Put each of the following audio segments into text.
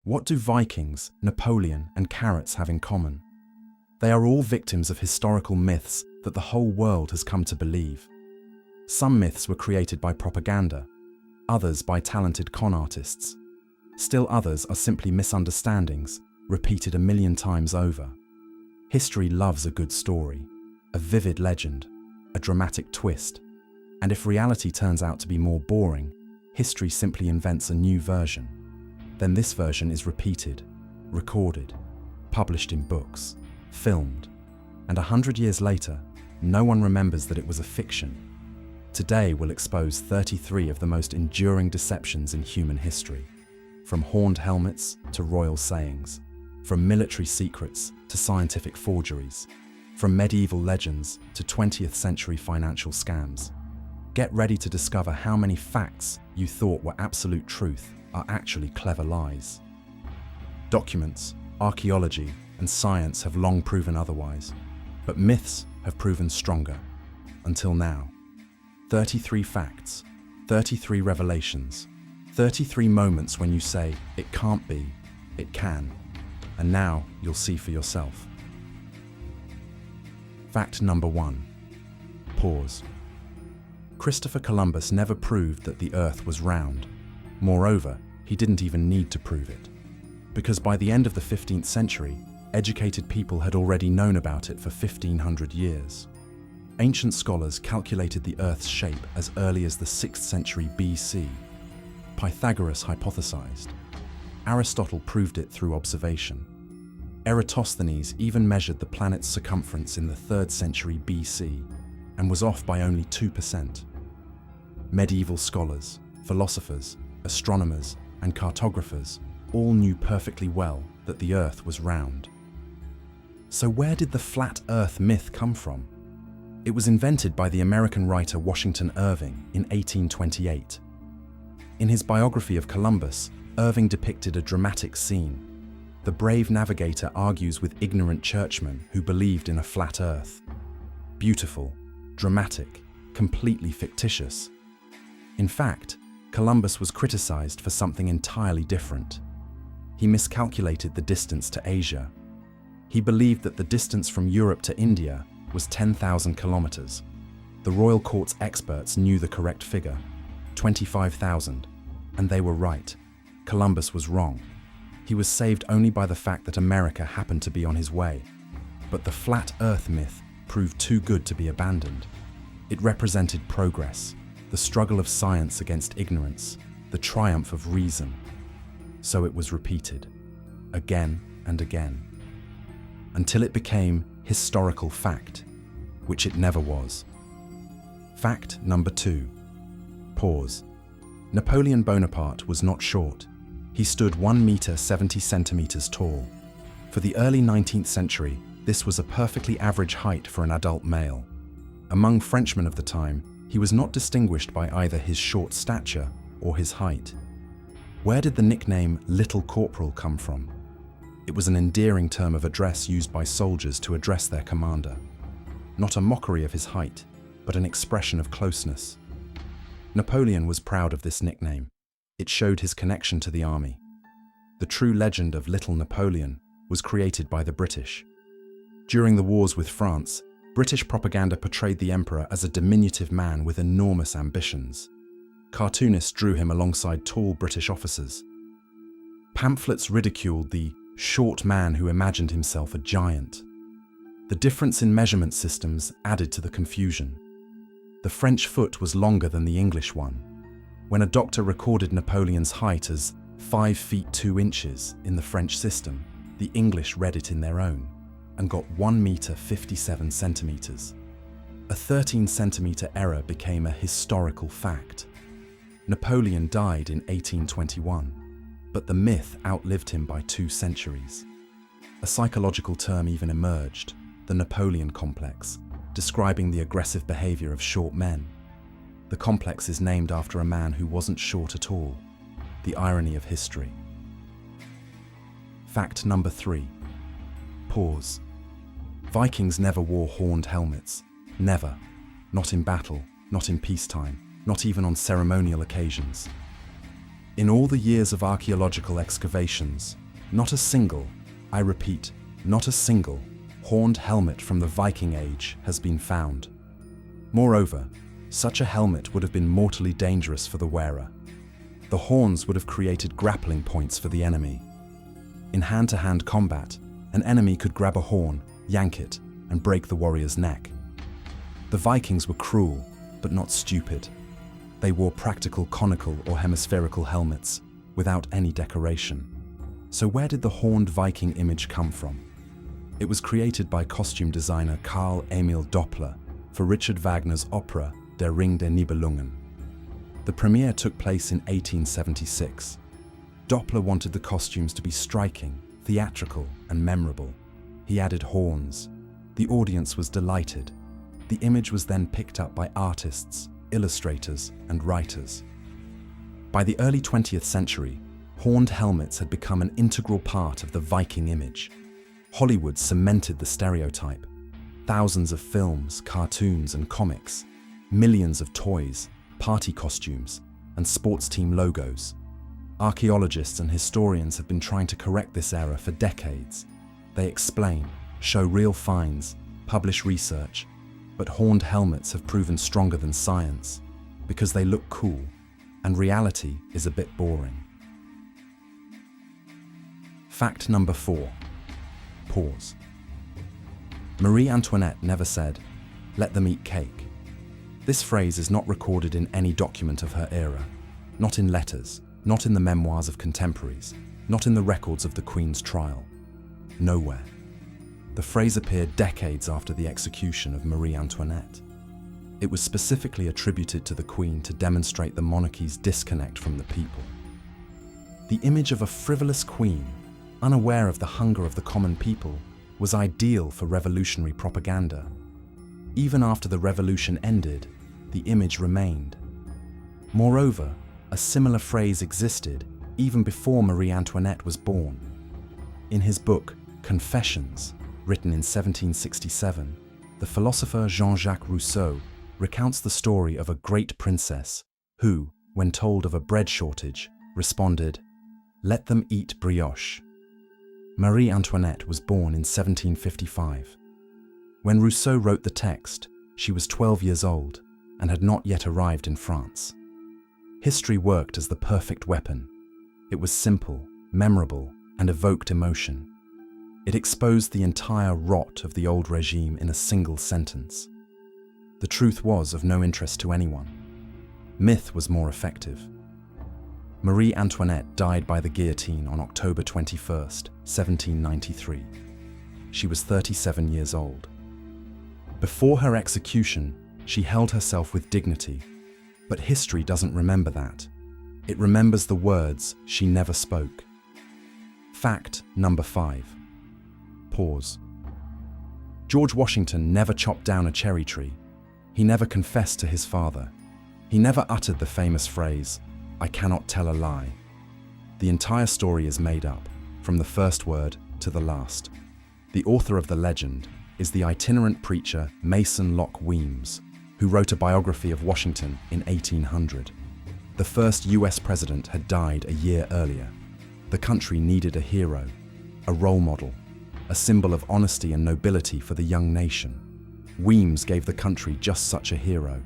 What do Vikings, Napoleon, and carrots have in common? They are all victims of historical myths that the whole world has come to believe. Some myths were created by propaganda, others by talented con artists. Still others are simply misunderstandings, repeated a million times over. History loves a good story, a vivid legend, a dramatic twist. And if reality turns out to be more boring, history simply invents a new version. Then this version is repeated, recorded, published in books, filmed, and 100 years later, no one remembers that it was a fiction. Today we'll expose 33 of the most enduring deceptions in human history, from horned helmets to royal sayings, from military secrets to scientific forgeries, from medieval legends to 20th century financial scams. Get ready to discover how many facts you thought were absolute truth are actually clever lies. Documents, archaeology, and science have long proven otherwise, but myths have proven stronger. Until now. 33 facts, 33 revelations, 33 moments when you say, it can't be, it can, and now you'll see for yourself. Fact number 1. Pause. Christopher Columbus never proved that the Earth was round. Moreover, he didn't even need to prove it. Because by the end of the 15th century, educated people had already known about it for 1500 years. Ancient scholars calculated the Earth's shape as early as the 6th century BC. Pythagoras hypothesized. Aristotle proved it through observation. Eratosthenes even measured the planet's circumference in the 3rd century BC and was off by only 2%. Medieval scholars, philosophers, astronomers, and cartographers all knew perfectly well that the Earth was round. So where did the flat Earth myth come from? It was invented by the American writer Washington Irving in 1828. In his biography of Columbus, Irving depicted a dramatic scene. The brave navigator argues with ignorant churchmen who believed in a flat Earth. Beautiful, dramatic, completely fictitious. In fact, Columbus was criticized for something entirely different. He miscalculated the distance to Asia. He believed that the distance from Europe to India was 10,000 kilometers. The royal court's experts knew the correct figure, 25,000, and they were right. Columbus was wrong. He was saved only by the fact that America happened to be on his way. But the flat Earth myth proved too good to be abandoned. It represented progress, the struggle of science against ignorance, the triumph of reason. So it was repeated, again and again, until it became historical fact, which it never was. Fact number 2. Pause. Napoleon Bonaparte was not short. He stood 1 meter 70 centimeters tall. For the early 19th century, this was a perfectly average height for an adult male. Among Frenchmen of the time, he was not distinguished by either his short stature or his height. Where did the nickname Little Corporal come from? It was an endearing term of address used by soldiers to address their commander. Not a mockery of his height, but an expression of closeness. Napoleon was proud of this nickname. It showed his connection to the army. The true legend of Little Napoleon was created by the British. During the wars with France, British propaganda portrayed the emperor as a diminutive man with enormous ambitions. Cartoonists drew him alongside tall British officers. Pamphlets ridiculed the short man who imagined himself a giant. The difference in measurement systems added to the confusion. The French foot was longer than the English one. When a doctor recorded Napoleon's height as 5 feet 2 inches in the French system, the English read it in their own and got 1 meter 57 centimeters. A 13 centimeter error became a historical fact. Napoleon died in 1821. But the myth outlived him by 2 centuries. A psychological term even emerged, the Napoleon complex, describing the aggressive behavior of short men. The complex is named after a man who wasn't short at all. The irony of history. Fact number 3. Pause. Vikings never wore horned helmets. Never. Not in battle, not in peacetime, not even on ceremonial occasions. In all the years of archaeological excavations, not a single, I repeat, not a single, horned helmet from the Viking Age has been found. Moreover, such a helmet would have been mortally dangerous for the wearer. The horns would have created grappling points for the enemy. In hand-to-hand combat, an enemy could grab a horn, yank it, and break the warrior's neck. The Vikings were cruel, but not stupid. They wore practical conical or hemispherical helmets, without any decoration. So where did the horned Viking image come from? It was created by costume designer Carl Emil Doppler for Richard Wagner's opera Der Ring der Nibelungen. The premiere took place in 1876. Doppler wanted the costumes to be striking, theatrical, and memorable. He added horns. The audience was delighted. The image was then picked up by artists, illustrators, and writers. By the early 20th century, horned helmets had become an integral part of the Viking image. Hollywood cemented the stereotype. Thousands of films, cartoons, and comics, millions of toys, party costumes, and sports team logos. Archaeologists and historians have been trying to correct this error for decades. They explain, show real finds, publish research, but horned helmets have proven stronger than science because they look cool, and reality is a bit boring. Fact number 4. Pause. Marie Antoinette never said, "Let them eat cake." This phrase is not recorded in any document of her era, not in letters, not in the memoirs of contemporaries, not in the records of the Queen's trial. Nowhere. The phrase appeared decades after the execution of Marie Antoinette. It was specifically attributed to the Queen to demonstrate the monarchy's disconnect from the people. The image of a frivolous queen, unaware of the hunger of the common people, was ideal for revolutionary propaganda. Even after the revolution ended, the image remained. Moreover, a similar phrase existed even before Marie Antoinette was born. In his book, Confessions, written in 1767, the philosopher Jean-Jacques Rousseau recounts the story of a great princess who, when told of a bread shortage, responded, "Let them eat brioche." Marie Antoinette was born in 1755. When Rousseau wrote the text, she was 12 years old and had not yet arrived in France. History worked as the perfect weapon. It was simple, memorable, and evoked emotion. It exposed the entire rot of the old regime in a single sentence. The truth was of no interest to anyone. Myth was more effective. Marie Antoinette died by the guillotine on October 21, 1793. She was 37 years old. Before her execution, she held herself with dignity, but history doesn't remember that. It remembers the words she never spoke. Fact number 5. Pause. George Washington never chopped down a cherry tree. He never confessed to his father. He never uttered the famous phrase, "I cannot tell a lie." The entire story is made up, from the first word to the last. The author of the legend is the itinerant preacher Mason Locke Weems, who wrote a biography of Washington in 1800. The first US president had died a year earlier. The country needed a hero, a role model, a symbol of honesty and nobility for the young nation. Weems gave the country just such a hero.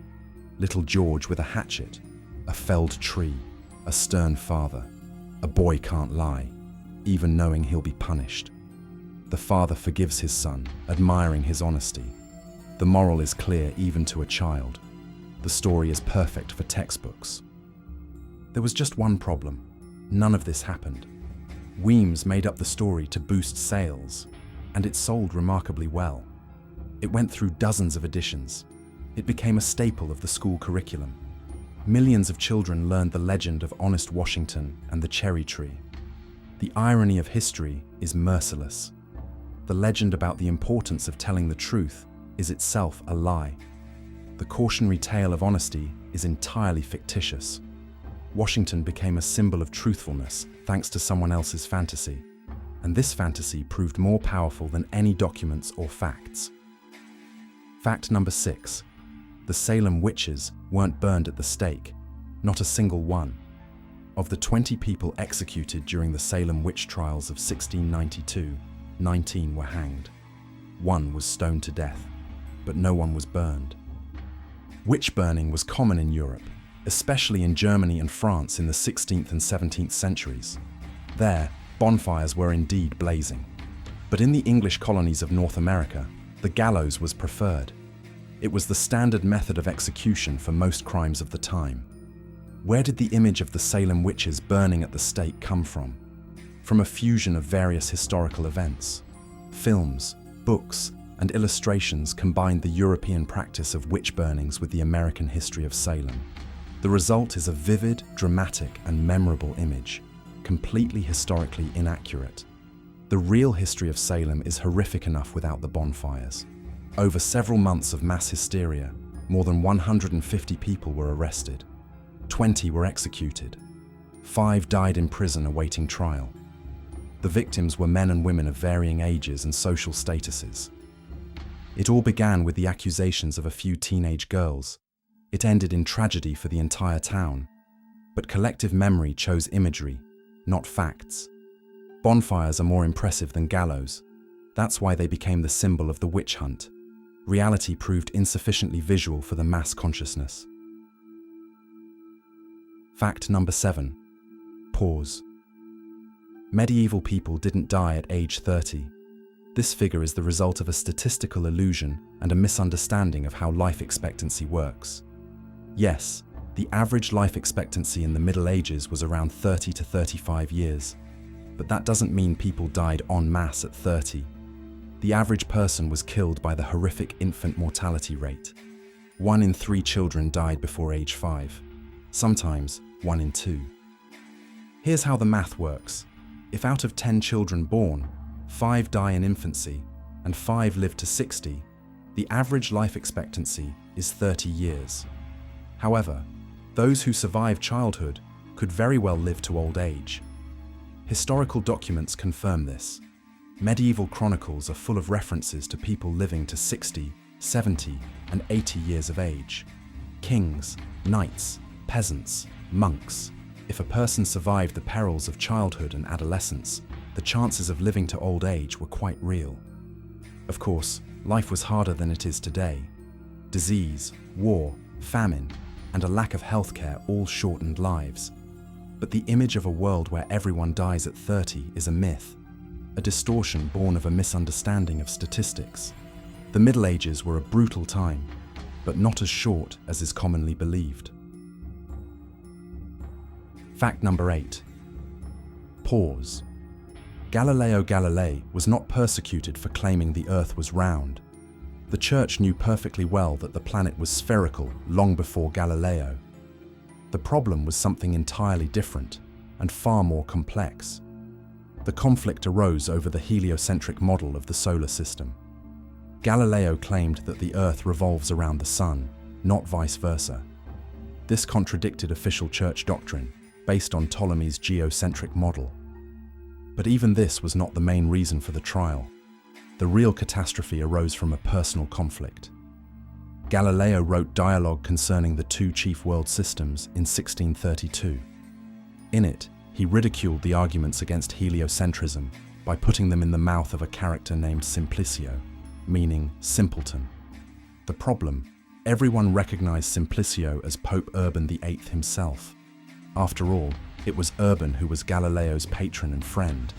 Little George with a hatchet, a felled tree, a stern father. A boy can't lie, even knowing he'll be punished. The father forgives his son, admiring his honesty. The moral is clear even to a child. The story is perfect for textbooks. There was just one problem. None of this happened. Weems made up the story to boost sales, and it sold remarkably well. It went through dozens of editions. It became a staple of the school curriculum. Millions of children learned the legend of honest Washington and the cherry tree. The irony of history is merciless. The legend about the importance of telling the truth is itself a lie. The cautionary tale of honesty is entirely fictitious. Washington became a symbol of truthfulness thanks to someone else's fantasy, and this fantasy proved more powerful than any documents or facts. Fact number 6. The Salem witches weren't burned at the stake, not a single one. Of the 20 people executed during the Salem witch trials of 1692, 19 were hanged. 1 was stoned to death, but no one was burned. Witch burning was common in Europe, especially in Germany and France in the 16th and 17th centuries. There, bonfires were indeed blazing. But in the English colonies of North America, the gallows was preferred. It was the standard method of execution for most crimes of the time. Where did the image of the Salem witches burning at the stake come from? From a fusion of various historical events. Films, books, and illustrations combined the European practice of witch burnings with the American history of Salem. The result is a vivid, dramatic, and memorable image, completely historically inaccurate. The real history of Salem is horrific enough without the bonfires. Over several months of mass hysteria, more than 150 people were arrested. 20 were executed. 5 died in prison awaiting trial. The victims were men and women of varying ages and social statuses. It all began with the accusations of a few teenage girls. It ended in tragedy for the entire town. But collective memory chose imagery, not facts. Bonfires are more impressive than gallows. That's why they became the symbol of the witch hunt. Reality proved insufficiently visual for the mass consciousness. Fact number 7. Pause. Medieval people didn't die at age 30. This figure is the result of a statistical illusion and a misunderstanding of how life expectancy works. Yes, the average life expectancy in the Middle Ages was around 30 to 35 years. But that doesn't mean people died en masse at 30. The average person was killed by the horrific infant mortality rate. 1 in 3 children died before age 5. Sometimes 1 in 2. Here's how the math works. If out of 10 children born, 5 die in infancy and 5 live to 60, the average life expectancy is 30 years. However, those who survive childhood could very well live to old age. Historical documents confirm this. Medieval chronicles are full of references to people living to 60, 70, and 80 years of age. Kings, knights, peasants, monks. If a person survived the perils of childhood and adolescence, the chances of living to old age were quite real. Of course, life was harder than it is today. Disease, war, famine, and a lack of healthcare all shortened lives. But the image of a world where everyone dies at 30 is a myth, a distortion born of a misunderstanding of statistics. The Middle Ages were a brutal time, but not as short as is commonly believed. Fact number 8. Pause. Galileo Galilei was not persecuted for claiming the Earth was round. The Church knew perfectly well that the planet was spherical long before Galileo. The problem was something entirely different and far more complex. The conflict arose over the heliocentric model of the solar system. Galileo claimed that the Earth revolves around the Sun, not vice versa. This contradicted official Church doctrine, based on Ptolemy's geocentric model. But even this was not the main reason for the trial. The real catastrophe arose from a personal conflict. Galileo wrote dialogue concerning the 2 chief world systems in 1632. In it, he ridiculed the arguments against heliocentrism by putting them in the mouth of a character named Simplicio, meaning simpleton. The problem: everyone recognized Simplicio as Pope Urban VIII himself. After all, it was Urban who was Galileo's patron and friend.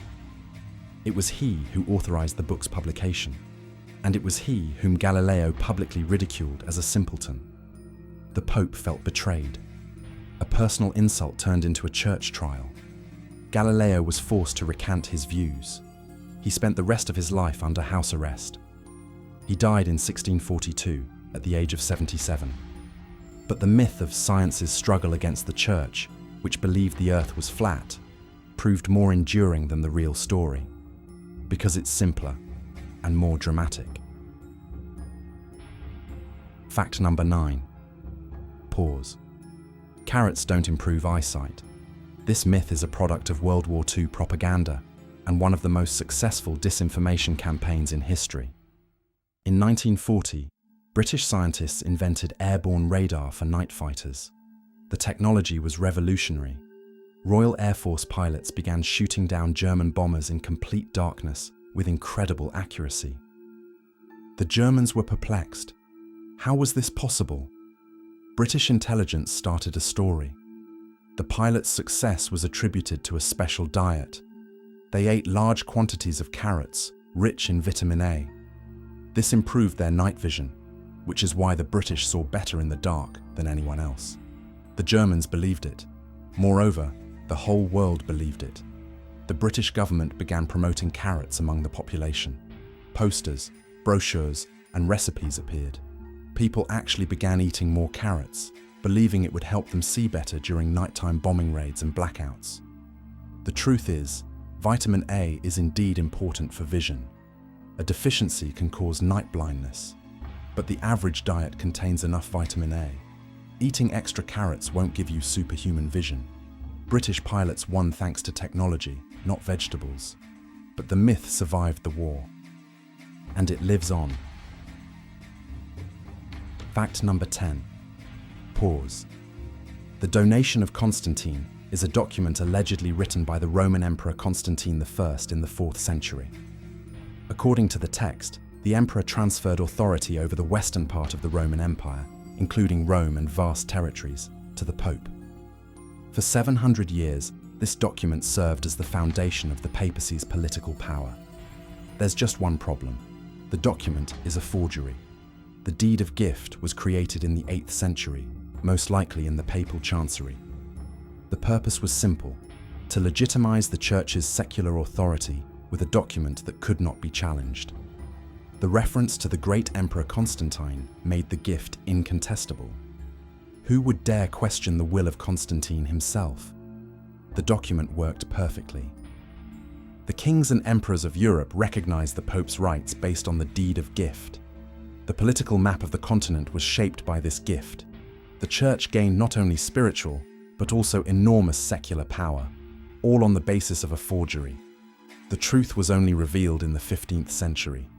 It was he who authorized the book's publication, and it was he whom Galileo publicly ridiculed as a simpleton. The Pope felt betrayed. A personal insult turned into a church trial. Galileo was forced to recant his views. He spent the rest of his life under house arrest. He died in 1642 at the age of 77. But the myth of science's struggle against the church, which believed the Earth was flat, proved more enduring than the real story, because it's simpler and more dramatic. Fact number 9. Pause. Carrots don't improve eyesight. This myth is a product of World War II propaganda and one of the most successful disinformation campaigns in history. In 1940, British scientists invented airborne radar for night fighters. The technology was revolutionary. Royal Air Force pilots began shooting down German bombers in complete darkness with incredible accuracy. The Germans were perplexed. How was this possible? British intelligence started a story. The pilots' success was attributed to a special diet. They ate large quantities of carrots, rich in vitamin A. This improved their night vision, which is why the British saw better in the dark than anyone else. The Germans believed it. Moreover, the whole world believed it. The British government began promoting carrots among the population. Posters, brochures, and recipes appeared. People actually began eating more carrots, believing it would help them see better during nighttime bombing raids and blackouts. The truth is, vitamin A is indeed important for vision. A deficiency can cause night blindness, but the average diet contains enough vitamin A. Eating extra carrots won't give you superhuman vision. British pilots won thanks to technology, not vegetables. But the myth survived the war. And it lives on. Fact number 10. Pause. The Donation of Constantine is a document allegedly written by the Roman Emperor Constantine I in the 4th century. According to the text, the emperor transferred authority over the western part of the Roman Empire, including Rome and vast territories, to the Pope. For 700 years, this document served as the foundation of the papacy's political power. There's just one problem. The document is a forgery. The deed of gift was created in the 8th century, most likely in the papal chancery. The purpose was simple: to legitimize the church's secular authority with a document that could not be challenged. The reference to the great Emperor Constantine made the gift incontestable. Who would dare question the will of Constantine himself? The document worked perfectly. The kings and emperors of Europe recognized the Pope's rights based on the deed of gift. The political map of the continent was shaped by this gift. The church gained not only spiritual, but also enormous secular power, all on the basis of a forgery. The truth was only revealed in the 15th century.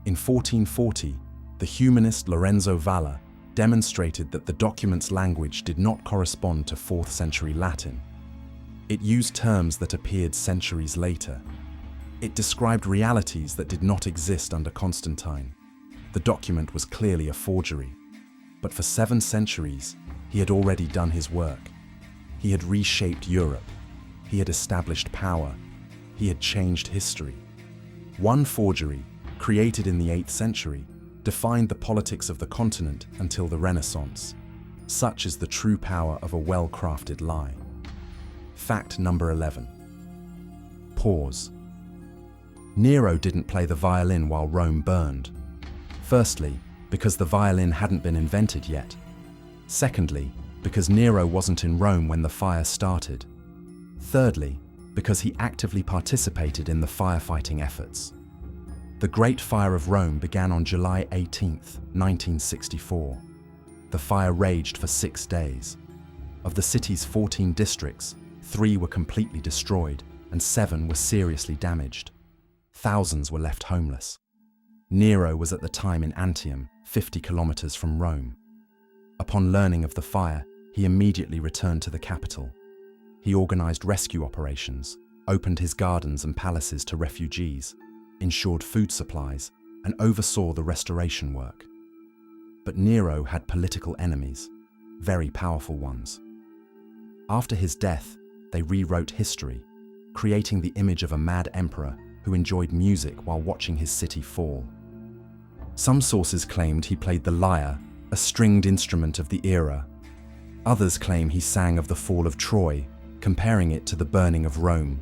In 1440, the humanist Lorenzo Valla demonstrated that the document's language did not correspond to 4th century Latin. It used terms that appeared centuries later. It described realities that did not exist under Constantine. The document was clearly a forgery. But for 7 centuries, he had already done his work. He had reshaped Europe. He had established power. He had changed history. One forgery, created in the 8th century, defined the politics of the continent until the Renaissance. Such is the true power of a well-crafted lie. Fact number 11. Pause. Nero didn't play the violin while Rome burned. Firstly, because the violin hadn't been invented yet. Secondly, because Nero wasn't in Rome when the fire started. Thirdly, because he actively participated in the firefighting efforts. The Great Fire of Rome began on July 18, 1964. The fire raged for 6 days. Of the city's 14 districts, 3 were completely destroyed and 7 were seriously damaged. Thousands were left homeless. Nero was at the time in Antium, 50 kilometers from Rome. Upon learning of the fire, he immediately returned to the capital. He organized rescue operations, opened his gardens and palaces to refugees, ensured food supplies, and oversaw the restoration work. But Nero had political enemies, very powerful ones. After his death, they rewrote history, creating the image of a mad emperor who enjoyed music while watching his city fall. Some sources claimed he played the lyre, a stringed instrument of the era. Others claim he sang of the fall of Troy, comparing it to the burning of Rome.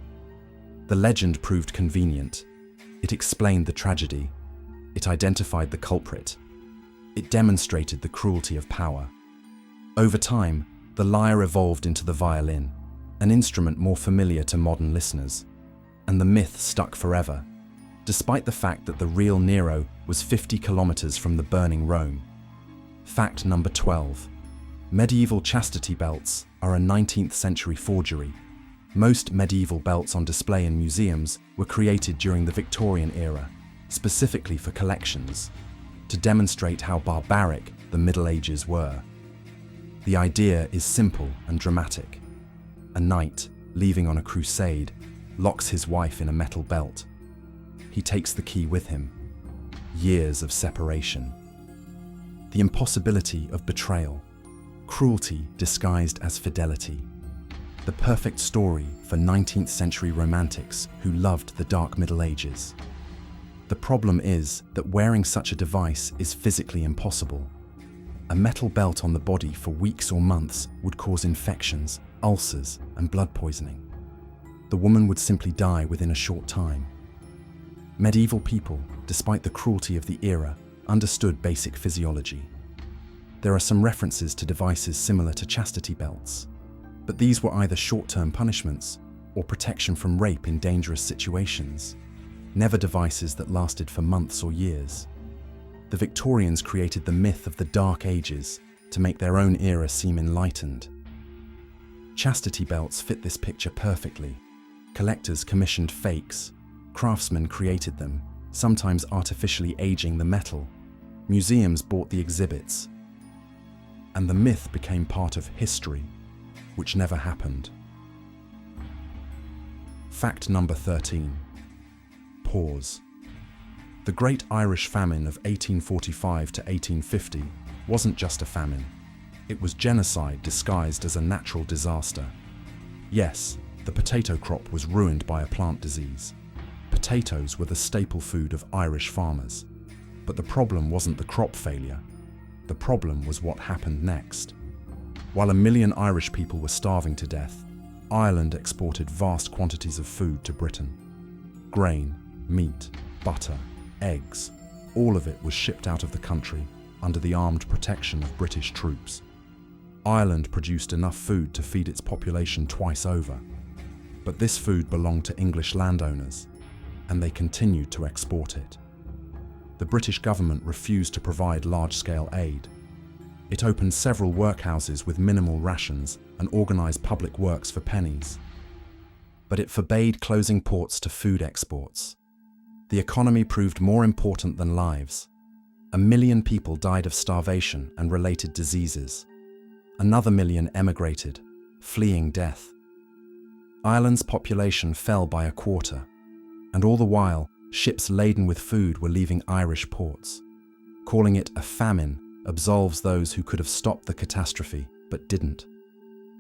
The legend proved convenient. It explained the tragedy. It identified the culprit. It demonstrated the cruelty of power. Over time, the lyre evolved into the violin, an instrument more familiar to modern listeners. And the myth stuck forever, despite the fact that the real Nero was 50 kilometers from the burning Rome. Fact number 12. Medieval chastity belts are a 19th century forgery. Most medieval belts on display in museums were created during the Victorian era, specifically for collections, to demonstrate how barbaric the Middle Ages were. The idea is simple and dramatic. A knight, leaving on a crusade, locks his wife in a metal belt. He takes the key with him. Years of separation. The impossibility of betrayal. Cruelty disguised as fidelity. The perfect story for 19th century romantics who loved the dark Middle Ages. The problem is that wearing such a device is physically impossible. A metal belt on the body for weeks or months would cause infections, ulcers, and blood poisoning. The woman would simply die within a short time. Medieval people, despite the cruelty of the era, understood basic physiology. There are some references to devices similar to chastity belts, but these were either short-term punishments or protection from rape in dangerous situations, never devices that lasted for months or years. The Victorians created the myth of the Dark Ages to make their own era seem enlightened. Chastity belts fit this picture perfectly. Collectors commissioned fakes. Craftsmen created them, sometimes artificially aging the metal. Museums bought the exhibits. And the myth became part of history, which never happened. Fact number 13. Pause. The Great Irish Famine of 1845 to 1850 wasn't just a famine. It was genocide disguised as a natural disaster. Yes, the potato crop was ruined by a plant disease. Potatoes were the staple food of Irish farmers. But the problem wasn't the crop failure. The problem was what happened next. While 1 million Irish people were starving to death, Ireland exported vast quantities of food to Britain. Grain, meat, butter, eggs, all of it was shipped out of the country under the armed protection of British troops. Ireland produced enough food to feed its population twice over. But this food belonged to English landowners, and they continued to export it. The British government refused to provide large-scale aid. It opened several workhouses with minimal rations and organized public works for pennies. But it forbade closing ports to food exports. The economy proved more important than lives. 1 million people died of starvation and related diseases. Another 1 million emigrated, fleeing death. Ireland's population fell by a quarter, and all the while, ships laden with food were leaving Irish ports. Calling it a famine absolves those who could have stopped the catastrophe, but didn't.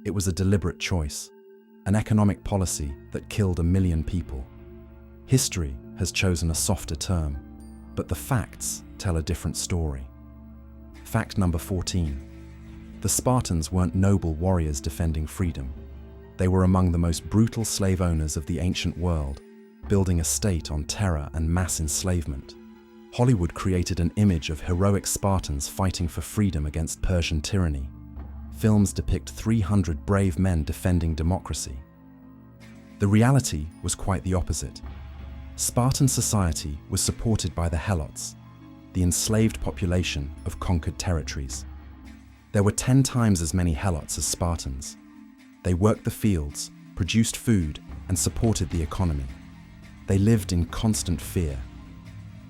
It was a deliberate choice, an economic policy that killed 1 million people. History has chosen a softer term, but the facts tell a different story. Fact number 14. The Spartans weren't noble warriors defending freedom. They were among the most brutal slave owners of the ancient world, building a state on terror and mass enslavement. Hollywood created an image of heroic Spartans fighting for freedom against Persian tyranny. Films depict 300 brave men defending democracy. The reality was quite the opposite. Spartan society was supported by the Helots, the enslaved population of conquered territories. There were 10 times as many Helots as Spartans. They worked the fields, produced food, and supported the economy. They lived in constant fear.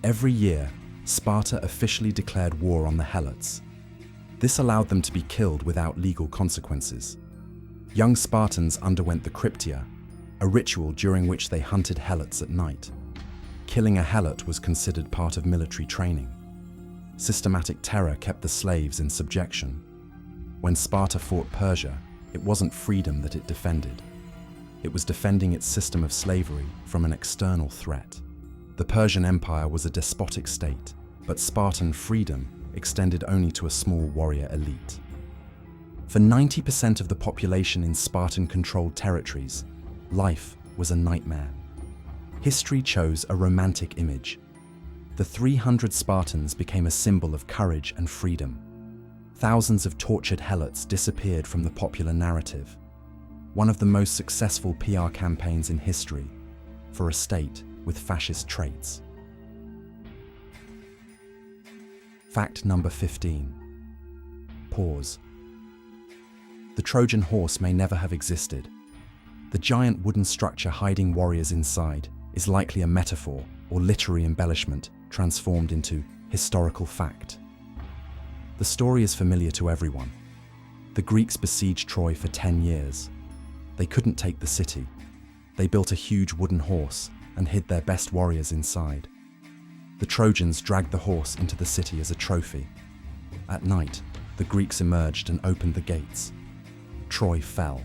Every year, Sparta officially declared war on the Helots. This allowed them to be killed without legal consequences. Young Spartans underwent the Cryptia, a ritual during which they hunted Helots at night. Killing a Helot was considered part of military training. Systematic terror kept the slaves in subjection. When Sparta fought Persia, it wasn't freedom that it defended. It was defending its system of slavery from an external threat. The Persian Empire was a despotic state, but Spartan freedom extended only to a small warrior elite. For 90% of the population in Spartan-controlled territories, life was a nightmare. History chose a romantic image. The 300 Spartans became a symbol of courage and freedom. Thousands of tortured Helots disappeared from the popular narrative. One of the most successful PR campaigns in history for a state with fascist traits. Fact number 15. Pause. The Trojan horse may never have existed. The giant wooden structure hiding warriors inside is likely a metaphor or literary embellishment transformed into historical fact. The story is familiar to everyone. The Greeks besieged Troy for 10 years. They couldn't take the city. They built a huge wooden horse and hid their best warriors inside. The Trojans dragged the horse into the city as a trophy. At night, the Greeks emerged and opened the gates. Troy fell.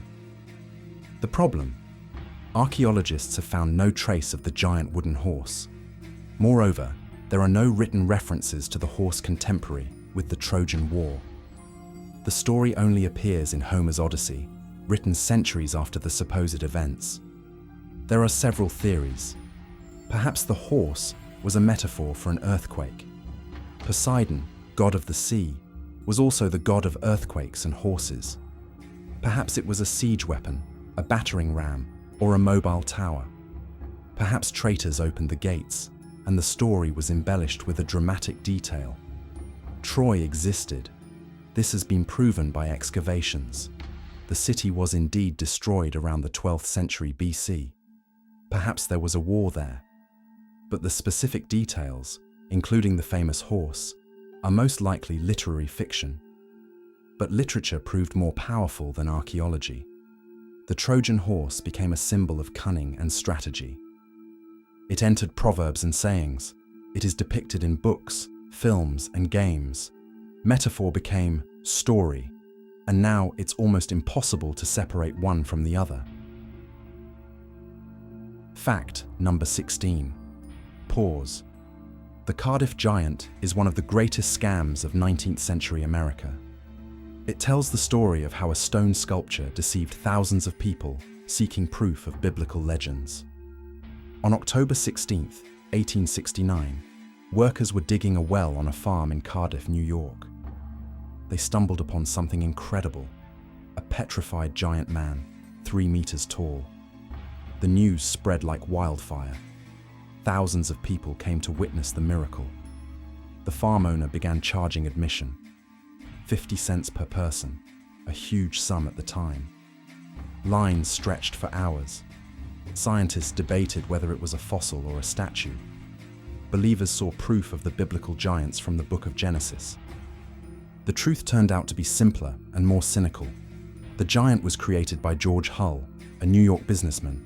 The problem? Archaeologists have found no trace of the giant wooden horse. Moreover, there are no written references to the horse contemporary with the Trojan War. The story only appears in Homer's Odyssey, written centuries after the supposed events. There are several theories. Perhaps the horse was a metaphor for an earthquake. Poseidon, god of the sea, was also the god of earthquakes and horses. Perhaps it was a siege weapon, a battering ram, or a mobile tower. Perhaps traitors opened the gates, and the story was embellished with a dramatic detail. Troy existed. This has been proven by excavations. The city was indeed destroyed around the 12th century BC. Perhaps there was a war there. But the specific details, including the famous horse, are most likely literary fiction. But literature proved more powerful than archaeology. The Trojan horse became a symbol of cunning and strategy. It entered proverbs and sayings. It is depicted in books, films, and games. Metaphor became story, and now it's almost impossible to separate one from the other. Fact number 16. Pause. The Cardiff Giant is one of the greatest scams of 19th century America. It tells the story of how a stone sculpture deceived thousands of people seeking proof of biblical legends. On October 16, 1869, workers were digging a well on a farm in Cardiff, New York. They stumbled upon something incredible, a petrified giant man, 3 meters tall. The news spread like wildfire. Thousands of people came to witness the miracle. The farm owner began charging admission, 50 cents per person, a huge sum at the time. Lines stretched for hours. Scientists debated whether it was a fossil or a statue. Believers saw proof of the biblical giants from the book of Genesis. The truth turned out to be simpler and more cynical. The giant was created by George Hull, a New York businessman.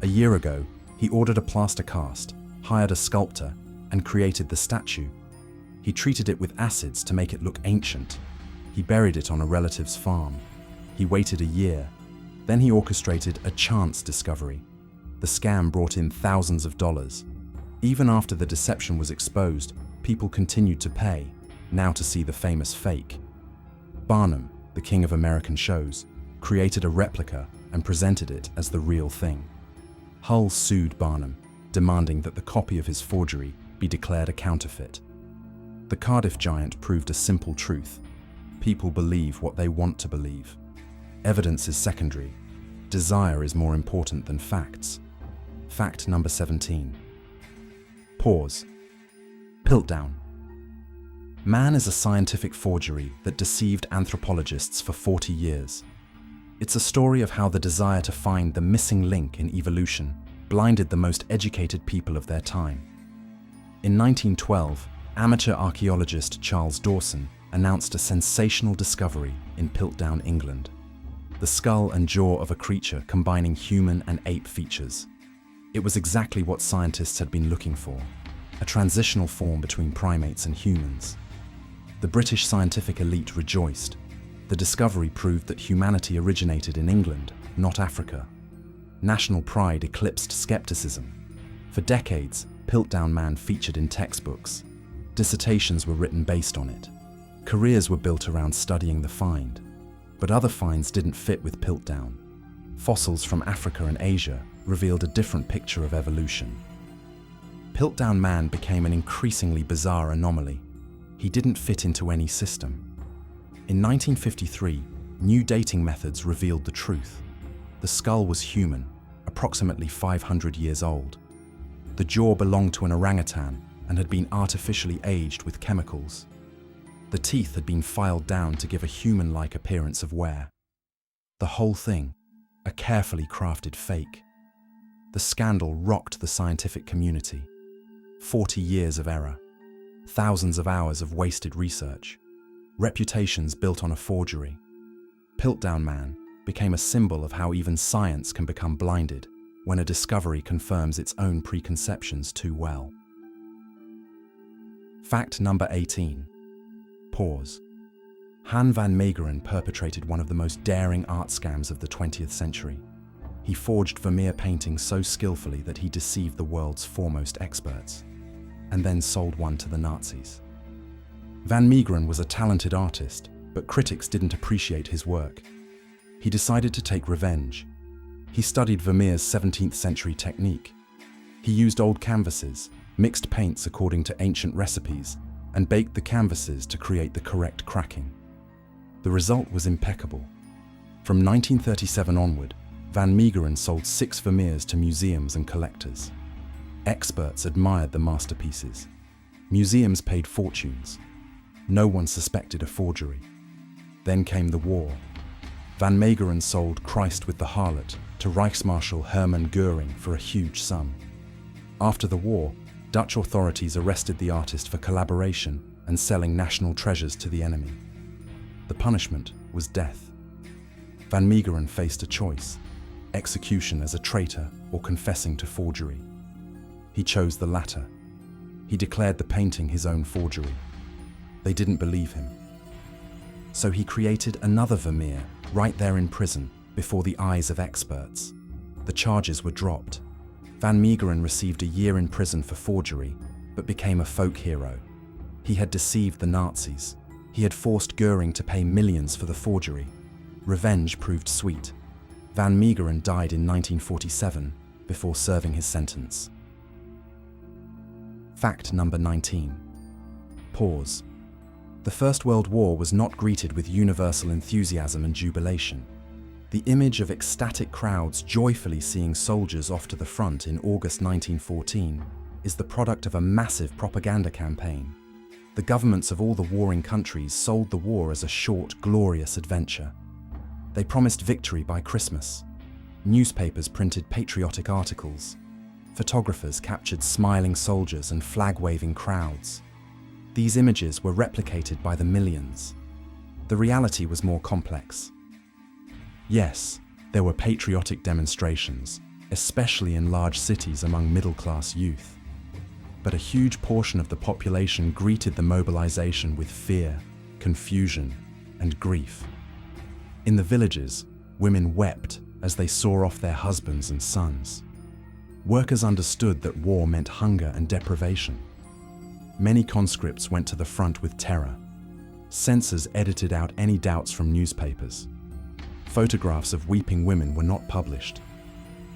A year ago, he ordered a plaster cast, hired a sculptor, and created the statue. He treated it with acids to make it look ancient. He buried it on a relative's farm. He waited a year. Then he orchestrated a chance discovery. The scam brought in thousands of dollars. Even after the deception was exposed, people continued to pay, now to see the famous fake. Barnum, the king of American shows, created a replica and presented it as the real thing. Hull sued Barnum, demanding that the copy of his forgery be declared a counterfeit. The Cardiff Giant proved a simple truth. People believe what they want to believe. Evidence is secondary. Desire is more important than facts. Fact number 17. Pause. Piltdown. Man is a scientific forgery that deceived anthropologists for 40 years. It's a story of how the desire to find the missing link in evolution blinded the most educated people of their time. In 1912, amateur archaeologist Charles Dawson announced a sensational discovery in Piltdown, England. The skull and jaw of a creature combining human and ape features. It was exactly what scientists had been looking for, a transitional form between primates and humans. The British scientific elite rejoiced. The discovery proved that humanity originated in England, not Africa. National pride eclipsed skepticism. For decades, Piltdown Man featured in textbooks. Dissertations were written based on it. Careers were built around studying the find. But other finds didn't fit with Piltdown. Fossils from Africa and Asia revealed a different picture of evolution. Piltdown Man became an increasingly bizarre anomaly. He didn't fit into any system. In 1953, new dating methods revealed the truth. The skull was human, approximately 500 years old. The jaw belonged to an orangutan and had been artificially aged with chemicals. The teeth had been filed down to give a human-like appearance of wear. The whole thing, a carefully crafted fake. The scandal rocked the scientific community. 40 years of error. Thousands of hours of wasted research. Reputations built on a forgery. Piltdown Man, became a symbol of how even science can become blinded when a discovery confirms its own preconceptions too well. Fact number 18. Pause. Han van Meegeren perpetrated one of the most daring art scams of the 20th century. He forged Vermeer paintings so skillfully that he deceived the world's foremost experts, and then sold one to the Nazis. Van Meegeren was a talented artist, but critics didn't appreciate his work. He decided to take revenge. He studied Vermeer's 17th century technique. He used old canvases, mixed paints according to ancient recipes, and baked the canvases to create the correct cracking. The result was impeccable. From 1937 onward, Van Meegeren sold 6 Vermeers to museums and collectors. Experts admired the masterpieces. Museums paid fortunes. No one suspected a forgery. Then came the war. Van Meegeren sold Christ with the Harlot to Reichsmarshal Hermann Göring for a huge sum. After the war, Dutch authorities arrested the artist for collaboration and selling national treasures to the enemy. The punishment was death. Van Meegeren faced a choice: execution as a traitor or confessing to forgery. He chose the latter. He declared the painting his own forgery. They didn't believe him. So he created another Vermeer right there in prison before the eyes of experts. The charges were dropped. Van Meegeren received a year in prison for forgery, but became a folk hero. He had deceived the Nazis. He had forced Göring to pay millions for the forgery. Revenge proved sweet. Van Meegeren died in 1947 before serving his sentence. Fact number 19. Pause. The First World War was not greeted with universal enthusiasm and jubilation. The image of ecstatic crowds joyfully seeing soldiers off to the front in August 1914 is the product of a massive propaganda campaign. The governments of all the warring countries sold the war as a short, glorious adventure. They promised victory by Christmas. Newspapers printed patriotic articles. Photographers captured smiling soldiers and flag-waving crowds. These images were replicated by the millions. The reality was more complex. Yes, there were patriotic demonstrations, especially in large cities among middle-class youth. But a huge portion of the population greeted the mobilization with fear, confusion, and grief. In the villages, women wept as they saw off their husbands and sons. Workers understood that war meant hunger and deprivation. Many conscripts went to the front with terror. Censors edited out any doubts from newspapers. Photographs of weeping women were not published.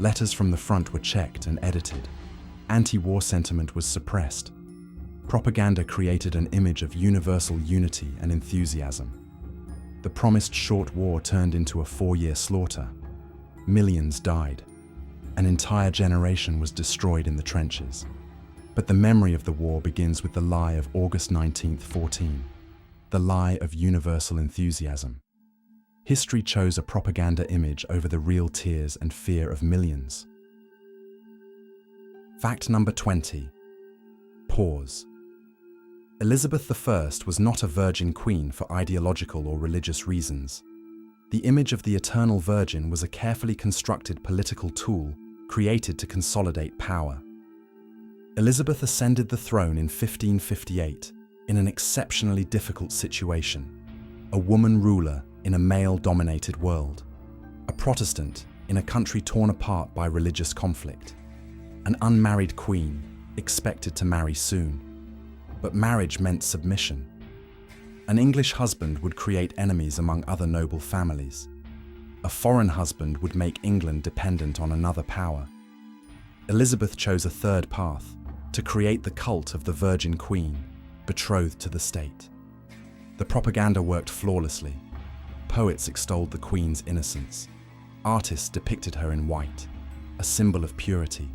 Letters from the front were checked and edited. Anti-war sentiment was suppressed. Propaganda created an image of universal unity and enthusiasm. The promised short war turned into a 4-year slaughter. Millions died. An entire generation was destroyed in the trenches. But the memory of the war begins with the lie of August 1914, the lie of universal enthusiasm. History chose a propaganda image over the real tears and fear of millions. Fact number 20. Pause. Elizabeth I was not a virgin queen for ideological or religious reasons. The image of the eternal virgin was a carefully constructed political tool created to consolidate power. Elizabeth ascended the throne in 1558 in an exceptionally difficult situation: a woman ruler in a male-dominated world, a Protestant in a country torn apart by religious conflict, an unmarried queen expected to marry soon. But marriage meant submission. An English husband would create enemies among other noble families. A foreign husband would make England dependent on another power. Elizabeth chose a third path: to create the cult of the Virgin Queen, betrothed to the state. The propaganda worked flawlessly. Poets extolled the Queen's innocence. Artists depicted her in white, a symbol of purity.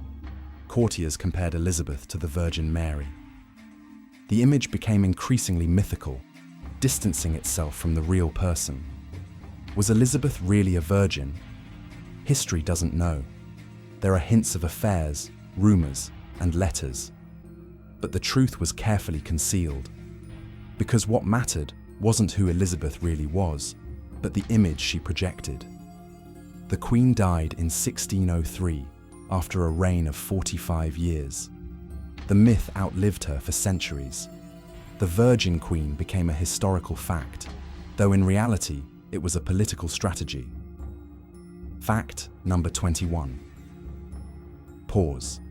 Courtiers compared Elizabeth to the Virgin Mary. The image became increasingly mythical, distancing itself from the real person. Was Elizabeth really a virgin? History doesn't know. There are hints of affairs, rumors, and letters. But the truth was carefully concealed. Because what mattered wasn't who Elizabeth really was, but the image she projected. The Queen died in 1603 after a reign of 45 years. The myth outlived her for centuries. The Virgin Queen became a historical fact, though in reality it was a political strategy. Fact number 21. Pause.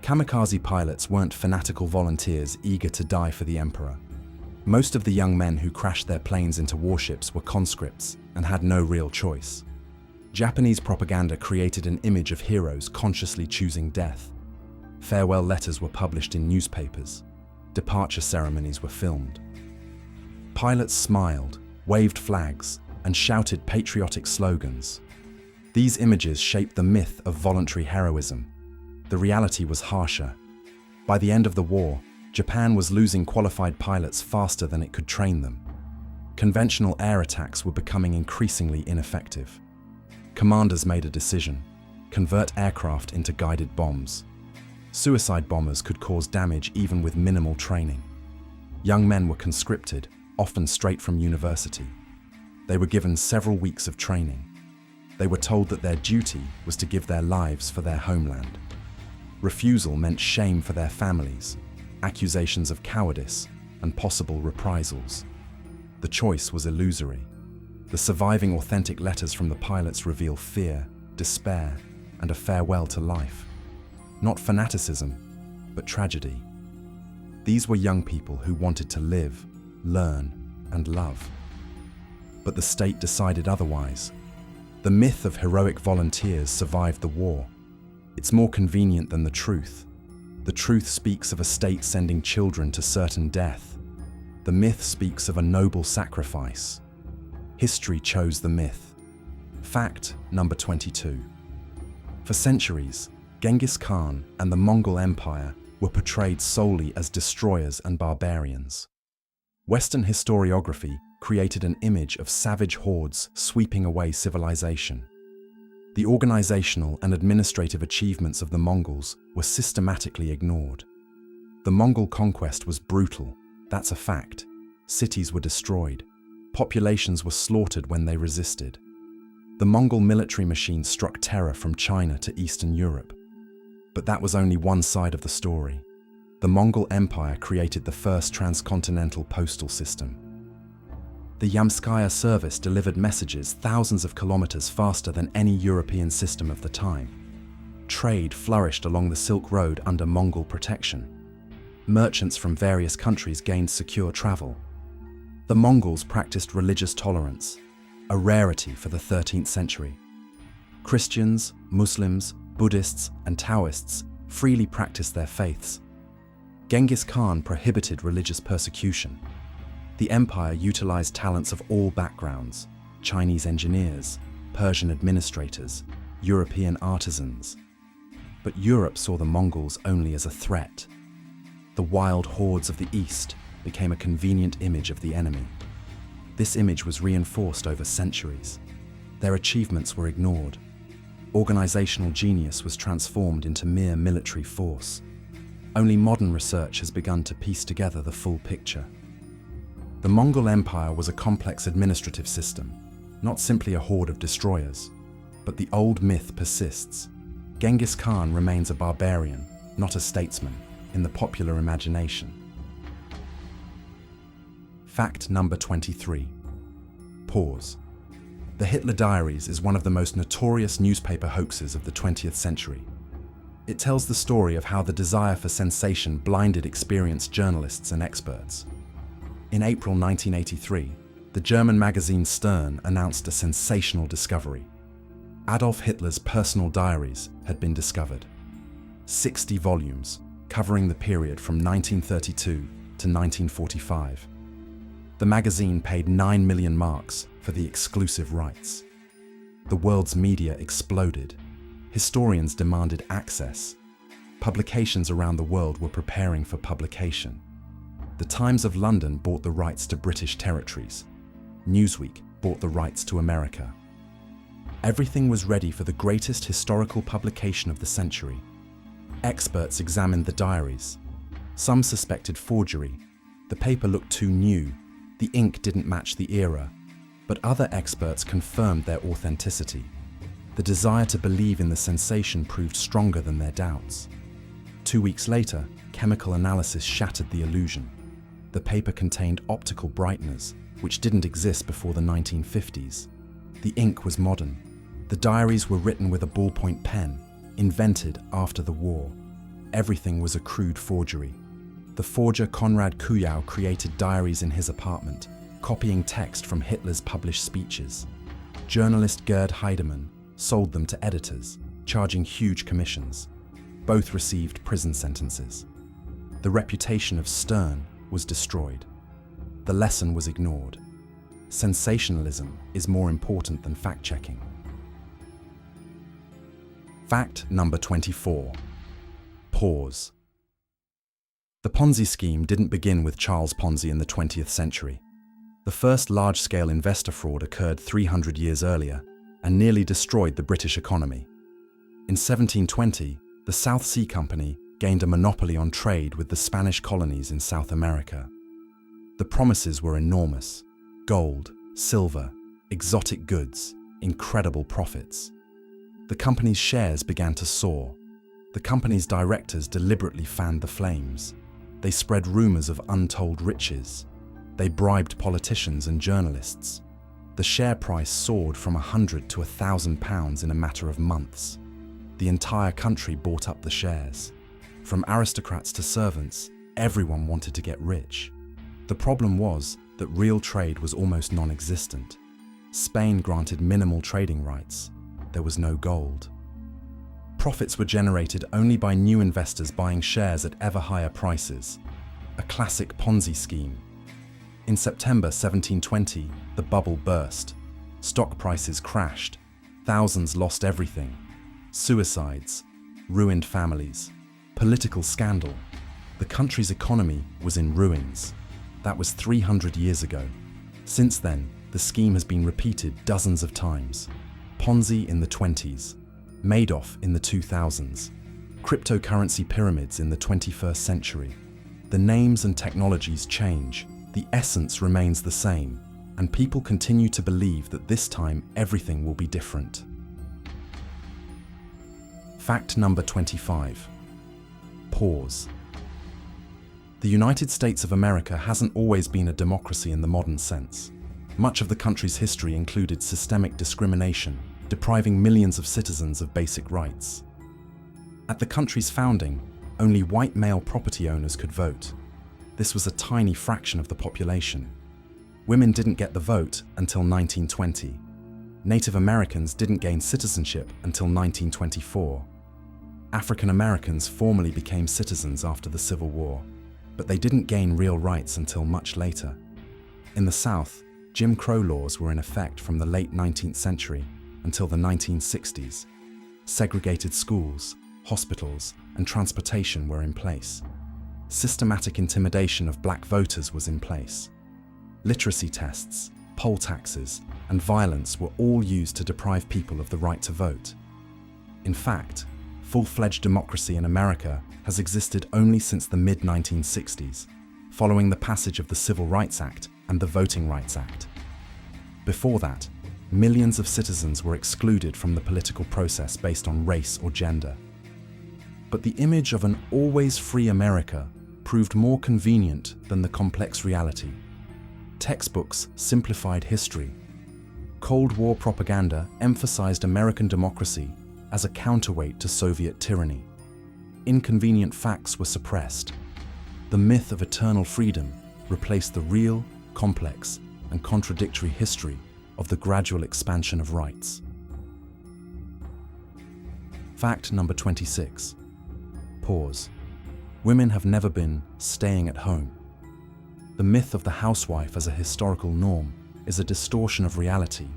Kamikaze pilots weren't fanatical volunteers eager to die for the emperor. Most of the young men who crashed their planes into warships were conscripts and had no real choice. Japanese propaganda created an image of heroes consciously choosing death. Farewell letters were published in newspapers. Departure ceremonies were filmed. Pilots smiled, waved flags, and shouted patriotic slogans. These images shaped the myth of voluntary heroism. The reality was harsher. By the end of the war, Japan was losing qualified pilots faster than it could train them. Conventional air attacks were becoming increasingly ineffective. Commanders made a decision: convert aircraft into guided bombs. Suicide bombers could cause damage even with minimal training. Young men were conscripted, often straight from university. They were given several weeks of training. They were told that their duty was to give their lives for their homeland. Refusal meant shame for their families, accusations of cowardice, and possible reprisals. The choice was illusory. The surviving authentic letters from the pilots reveal fear, despair, and a farewell to life. Not fanaticism, but tragedy. These were young people who wanted to live, learn, and love. But the state decided otherwise. The myth of heroic volunteers survived the war. It's more convenient than the truth. The truth speaks of a state sending children to certain death. The myth speaks of a noble sacrifice. History chose the myth. Fact number 22. For centuries, Genghis Khan and the Mongol Empire were portrayed solely as destroyers and barbarians. Western historiography created an image of savage hordes sweeping away civilization. The organizational and administrative achievements of the Mongols were systematically ignored. The Mongol conquest was brutal, that's a fact. Cities were destroyed. Populations were slaughtered when they resisted. The Mongol military machine struck terror from China to Eastern Europe. But that was only one side of the story. The Mongol Empire created the first transcontinental postal system. The Yamskaya service delivered messages thousands of kilometers faster than any European system of the time. Trade flourished along the Silk Road under Mongol protection. Merchants from various countries gained secure travel. The Mongols practiced religious tolerance, a rarity for the 13th century. Christians, Muslims, Buddhists, and Taoists freely practiced their faiths. Genghis Khan prohibited religious persecution. The empire utilized talents of all backgrounds: Chinese engineers, Persian administrators, European artisans. But Europe saw the Mongols only as a threat. The wild hordes of the East became a convenient image of the enemy. This image was reinforced over centuries. Their achievements were ignored. Organizational genius was transformed into mere military force. Only modern research has begun to piece together the full picture. The Mongol Empire was a complex administrative system, not simply a horde of destroyers. But the old myth persists. Genghis Khan remains a barbarian, not a statesman, in the popular imagination. Fact number 23. Pause. The Hitler Diaries is one of the most notorious newspaper hoaxes of the 20th century. It tells the story of how the desire for sensation blinded experienced journalists and experts. In April 1983, the German magazine Stern announced a sensational discovery. Adolf Hitler's personal diaries had been discovered. 60 volumes, covering the period from 1932 to 1945. The magazine paid 9 million marks for the exclusive rights. The world's media exploded. Historians demanded access. Publications around the world were preparing for publication. The Times of London bought the rights to British territories. Newsweek bought the rights to America. Everything was ready for the greatest historical publication of the century. Experts examined the diaries. Some suspected forgery. The paper looked too new. The ink didn't match the era. But other experts confirmed their authenticity. The desire to believe in the sensation proved stronger than their doubts. 2 weeks later, chemical analysis shattered the illusion. The paper contained optical brighteners, which didn't exist before the 1950s. The ink was modern. The diaries were written with a ballpoint pen, invented after the war. Everything was a crude forgery. The forger Konrad Kujau created diaries in his apartment, copying text from Hitler's published speeches. Journalist Gerd Heidemann sold them to editors, charging huge commissions. Both received prison sentences. The reputation of Stern was destroyed. The lesson was ignored. Sensationalism is more important than fact-checking. Fact number 24. Pause. The Ponzi scheme didn't begin with Charles Ponzi in the 20th century. The first large-scale investor fraud occurred 300 years earlier and nearly destroyed the British economy. In 1720, the South Sea Company gained a monopoly on trade with the Spanish colonies in South America. The promises were enormous: gold, silver, exotic goods, incredible profits. The company's shares began to soar. The company's directors deliberately fanned the flames. They spread rumors of untold riches. They bribed politicians and journalists. The share price soared from £100 to £1,000 in a matter of months. The entire country bought up the shares. From aristocrats to servants, everyone wanted to get rich. The problem was that real trade was almost non-existent. Spain granted minimal trading rights. There was no gold. Profits were generated only by new investors buying shares at ever higher prices. A classic Ponzi scheme. In September 1720, the bubble burst. Stock prices crashed. Thousands lost everything. Suicides, ruined families, political scandal. The country's economy was in ruins. That was 300 years ago. Since then, the scheme has been repeated dozens of times. Ponzi in the 20s, Madoff in the 2000s, cryptocurrency pyramids in the 21st century. The names and technologies change, the essence remains the same, and people continue to believe that this time everything will be different. Fact number 25. Pause. The United States of America hasn't always been a democracy in the modern sense. Much of the country's history included systemic discrimination, depriving millions of citizens of basic rights. At the country's founding, only white male property owners could vote. This was a tiny fraction of the population. Women didn't get the vote until 1920. Native Americans didn't gain citizenship until 1924. African Americans formally became citizens after the Civil War, but they didn't gain real rights until much later. In the South, Jim Crow laws were in effect from the late 19th century until the 1960s. Segregated schools, hospitals, and transportation were in place. Systematic intimidation of black voters was in place. Literacy tests, poll taxes, and violence were all used to deprive people of the right to vote. In fact, full-fledged democracy in America has existed only since the mid-1960s, following the passage of the Civil Rights Act and the Voting Rights Act. Before that, millions of citizens were excluded from the political process based on race or gender. But the image of an always free America proved more convenient than the complex reality. Textbooks simplified history. Cold War propaganda emphasized American democracy as a counterweight to Soviet tyranny. Inconvenient facts were suppressed. The myth of eternal freedom replaced the real, complex, and contradictory history of the gradual expansion of rights. Fact number 26. Pause. Women have never been staying at home. The myth of the housewife as a historical norm is a distortion of reality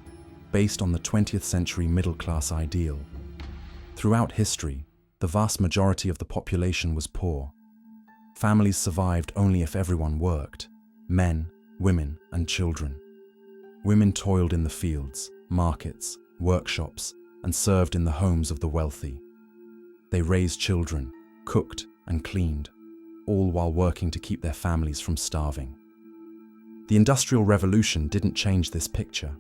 based on the 20th century middle-class ideal. Throughout history, the vast majority of the population was poor. Families survived only if everyone worked: men, women, and children. Women toiled in the fields, markets, workshops, and served in the homes of the wealthy. They raised children, cooked, and cleaned, all while working to keep their families from starving. The Industrial Revolution didn't change this picture.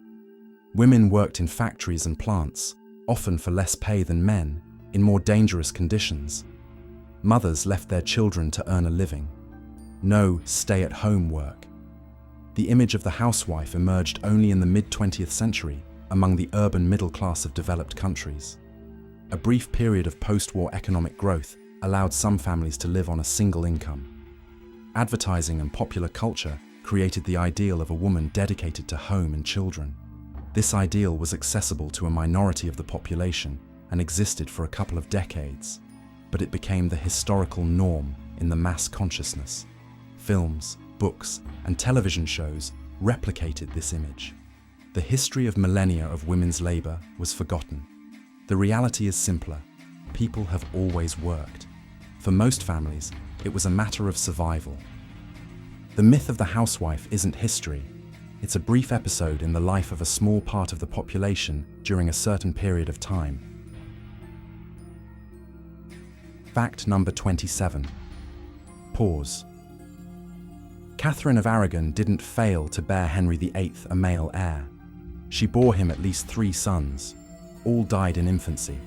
Women worked in factories and plants, often for less pay than men, in more dangerous conditions. Mothers left their children to earn a living. No stay-at-home work. The image of the housewife emerged only in the mid-20th century among the urban middle class of developed countries. A brief period of post-war economic growth allowed some families to live on a single income. Advertising and popular culture created the ideal of a woman dedicated to home and children. This ideal was accessible to a minority of the population and existed for a couple of decades, but it became the historical norm in the mass consciousness. Films, books, and television shows replicated this image. The history of millennia of women's labor was forgotten. The reality is simpler. People have always worked. For most families, it was a matter of survival. The myth of the housewife isn't history. It's a brief episode in the life of a small part of the population during a certain period of time. Fact number 27. Pause. Catherine of Aragon didn't fail to bear Henry VIII a male heir. She bore him at least 3 sons. All died in infancy.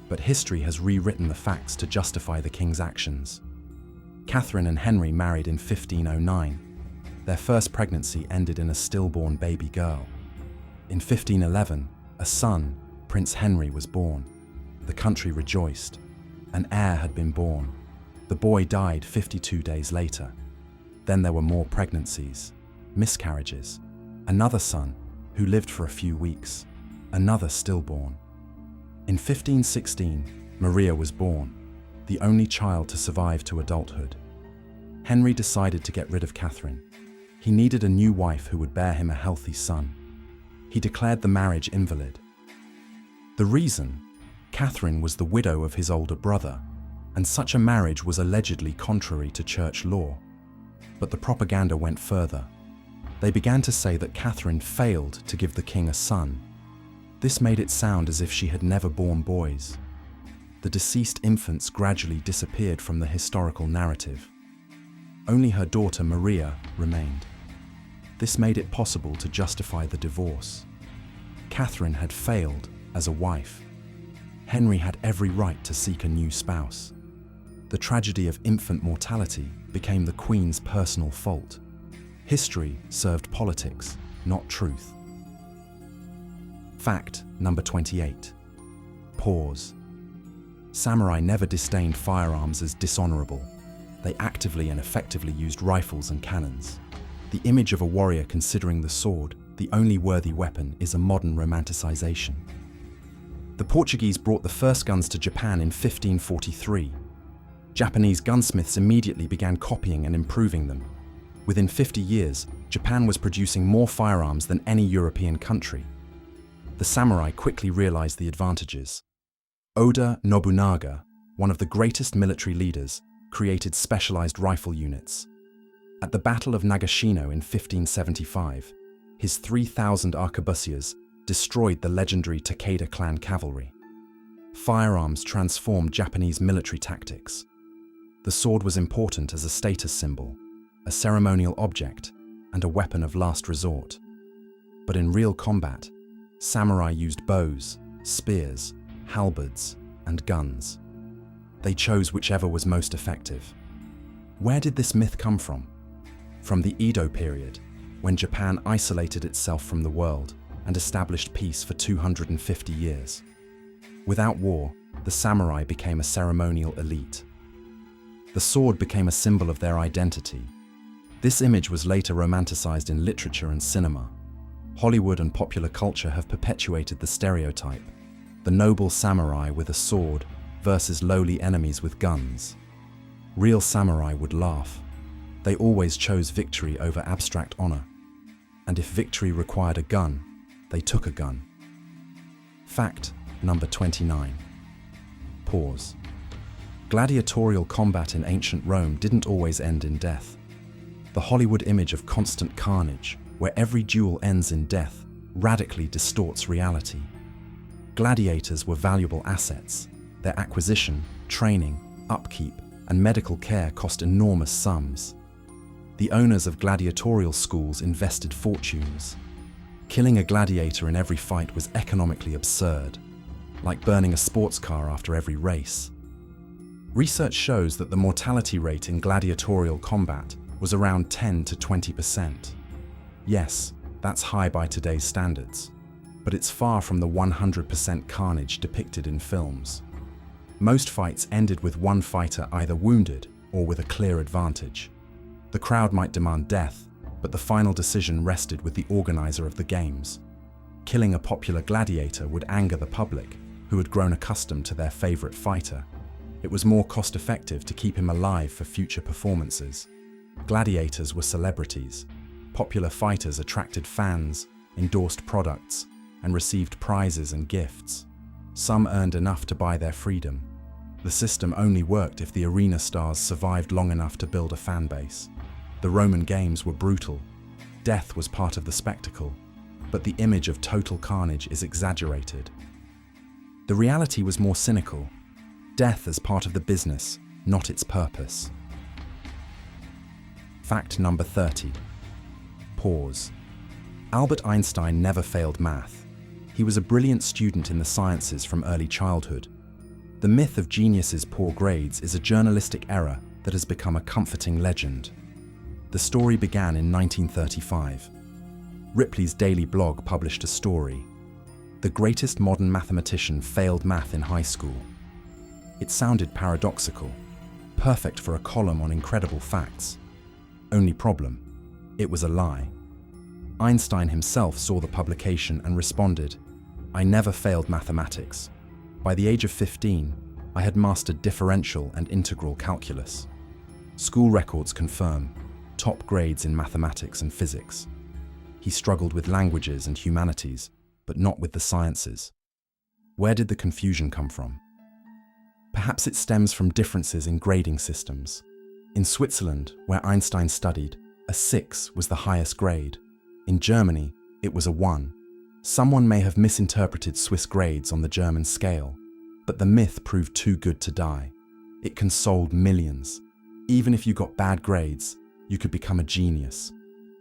But history has rewritten the facts to justify the king's actions. Catherine and Henry married in 1509. Their first pregnancy ended in a stillborn baby girl. In 1511, a son, Prince Henry, was born. The country rejoiced. An heir had been born. The boy died 52 days later. Then there were more pregnancies, miscarriages, another son, who lived for a few weeks, another stillborn. In 1516, Maria was born, the only child to survive to adulthood. Henry decided to get rid of Catherine. He needed a new wife who would bear him a healthy son. He declared the marriage invalid. The reason? Catherine was the widow of his older brother, and such a marriage was allegedly contrary to church law. But the propaganda went further. They began to say that Catherine failed to give the king a son. This made it sound as if she had never borne boys. The deceased infants gradually disappeared from the historical narrative. Only her daughter Maria remained. This made it possible to justify the divorce. Catherine had failed as a wife. Henry had every right to seek a new spouse. The tragedy of infant mortality became the Queen's personal fault. History served politics, not truth. Fact number 28. Pause. Samurai never disdained firearms as dishonorable. They actively and effectively used rifles and cannons. The image of a warrior considering the sword the only worthy weapon is a modern romanticization. The Portuguese brought the first guns to Japan in 1543. Japanese gunsmiths immediately began copying and improving them. Within 50 years, Japan was producing more firearms than any European country. The samurai quickly realized the advantages. Oda Nobunaga, one of the greatest military leaders, created specialized rifle units. At the Battle of Nagashino in 1575, his 3,000 arquebusiers destroyed the legendary Takeda clan cavalry. Firearms transformed Japanese military tactics. The sword was important as a status symbol, a ceremonial object, and a weapon of last resort. But in real combat, samurai used bows, spears, halberds, and guns. They chose whichever was most effective. Where did this myth come from? From the Edo period, when Japan isolated itself from the world and established peace for 250 years. Without war, the samurai became a ceremonial elite. The sword became a symbol of their identity. This image was later romanticized in literature and cinema. Hollywood and popular culture have perpetuated the stereotype: the noble samurai with a sword versus lowly enemies with guns. Real samurai would laugh. They always chose victory over abstract honor. And if victory required a gun, they took a gun. Fact number 29. Pause. Gladiatorial combat in ancient Rome didn't always end in death. The Hollywood image of constant carnage, where every duel ends in death, radically distorts reality. Gladiators were valuable assets. Their acquisition, training, upkeep, and medical care cost enormous sums. The owners of gladiatorial schools invested fortunes. Killing a gladiator in every fight was economically absurd, like burning a sports car after every race. Research shows that the mortality rate in gladiatorial combat was around 10 to 20%. Yes, that's high by today's standards, but it's far from the 100% carnage depicted in films. Most fights ended with one fighter either wounded or with a clear advantage. The crowd might demand death, but the final decision rested with the organizer of the games. Killing a popular gladiator would anger the public, who had grown accustomed to their favorite fighter. It was more cost-effective to keep him alive for future performances. Gladiators were celebrities. Popular fighters attracted fans, endorsed products, and received prizes and gifts. Some earned enough to buy their freedom. The system only worked if the arena stars survived long enough to build a fan base. The Roman games were brutal. Death was part of the spectacle, but the image of total carnage is exaggerated. The reality was more cynical. Death as part of the business, not its purpose. Fact number 30. Pause. Albert Einstein never failed math. He was a brilliant student in the sciences from early childhood. The myth of geniuses' poor grades is a journalistic error that has become a comforting legend. The story began in 1935. Ripley's daily blog published a story. The greatest modern mathematician failed math in high school. It sounded paradoxical, perfect for a column on incredible facts. Only problem, it was a lie. Einstein himself saw the publication and responded, "I never failed mathematics. By the age of 15, I had mastered differential and integral calculus." School records confirm top grades in mathematics and physics. He struggled with languages and humanities, but not with the sciences. Where did the confusion come from? Perhaps it stems from differences in grading systems. In Switzerland, where Einstein studied, a 6 was the highest grade. In Germany, it was a 1. Someone may have misinterpreted Swiss grades on the German scale, but the myth proved too good to die. It consoled millions. Even if you got bad grades, you could become a genius.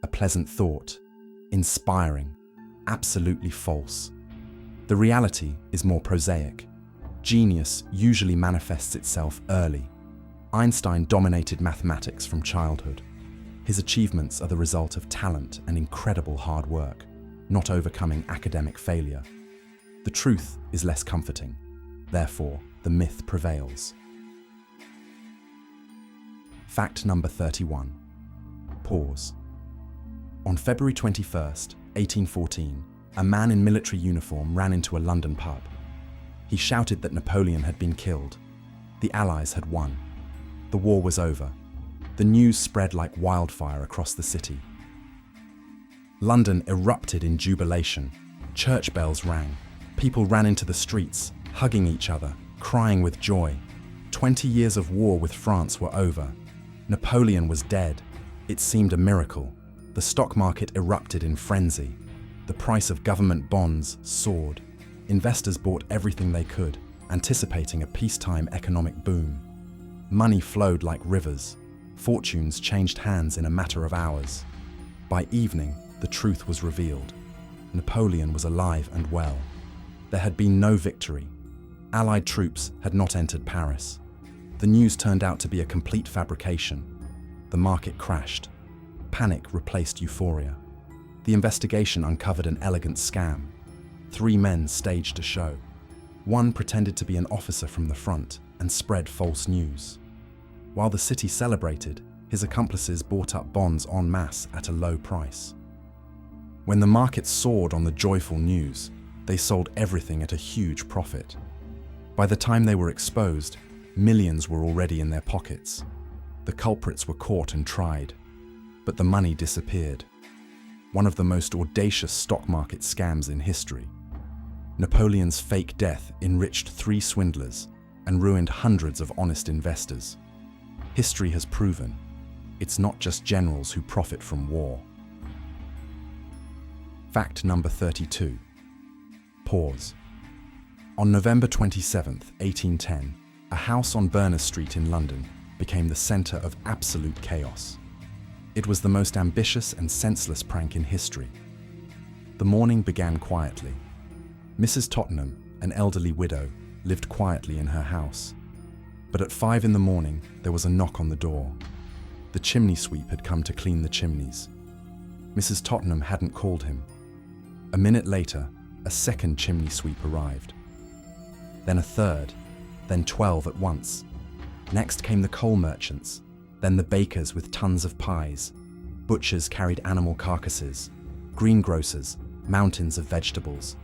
A pleasant thought. Inspiring. Absolutely false. The reality is more prosaic. Genius usually manifests itself early. Einstein dominated mathematics from childhood. His achievements are the result of talent and incredible hard work, not overcoming academic failure. The truth is less comforting. Therefore, the myth prevails. Fact number 31. Pause. On February 21st, 1814, a man in military uniform ran into a London pub. He shouted that Napoleon had been killed. The Allies had won. The war was over. The news spread like wildfire across the city. London erupted in jubilation. Church bells rang. People ran into the streets, hugging each other, crying with joy. 20 years of war with France were over. Napoleon was dead. It seemed a miracle. The stock market erupted in frenzy. The price of government bonds soared. Investors bought everything they could, anticipating a peacetime economic boom. Money flowed like rivers. Fortunes changed hands in a matter of hours. By evening, the truth was revealed. Napoleon was alive and well. There had been no victory. Allied troops had not entered Paris. The news turned out to be a complete fabrication. The market crashed. Panic replaced euphoria. The investigation uncovered an elegant scam. 3 men staged a show. One pretended to be an officer from the front and spread false news. While the city celebrated, his accomplices bought up bonds en masse at a low price. When the market soared on the joyful news, they sold everything at a huge profit. By the time they were exposed, millions were already in their pockets. The culprits were caught and tried, but the money disappeared. One of the most audacious stock market scams in history. Napoleon's fake death enriched 3 swindlers and ruined hundreds of honest investors. History has proven it's not just generals who profit from war. Fact number 32. Pause. On November 27, 1810, a house on Berners Street in London became the centre of absolute chaos. It was the most ambitious and senseless prank in history. The morning began quietly. Mrs. Tottenham, an elderly widow, lived quietly in her house. But at 5 in the morning, there was a knock on the door. The chimney sweep had come to clean the chimneys. Mrs. Tottenham hadn't called him. A minute later, a second chimney sweep arrived. Then a third, then 12 at once. Next came the coal merchants, then the bakers with tons of pies. Butchers carried animal carcasses, greengrocers, mountains of vegetables.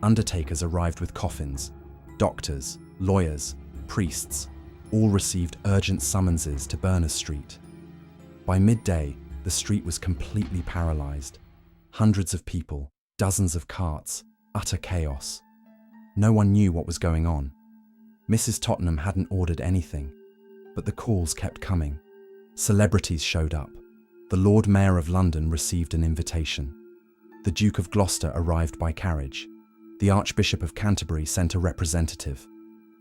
Undertakers arrived with coffins. Doctors, lawyers, priests, all received urgent summonses to Berners Street. By midday, the street was completely paralyzed. Hundreds of people, dozens of carts, utter chaos. No one knew what was going on. Mrs. Tottenham hadn't ordered anything, but the calls kept coming. Celebrities showed up. The Lord Mayor of London received an invitation. The Duke of Gloucester arrived by carriage. The Archbishop of Canterbury sent a representative.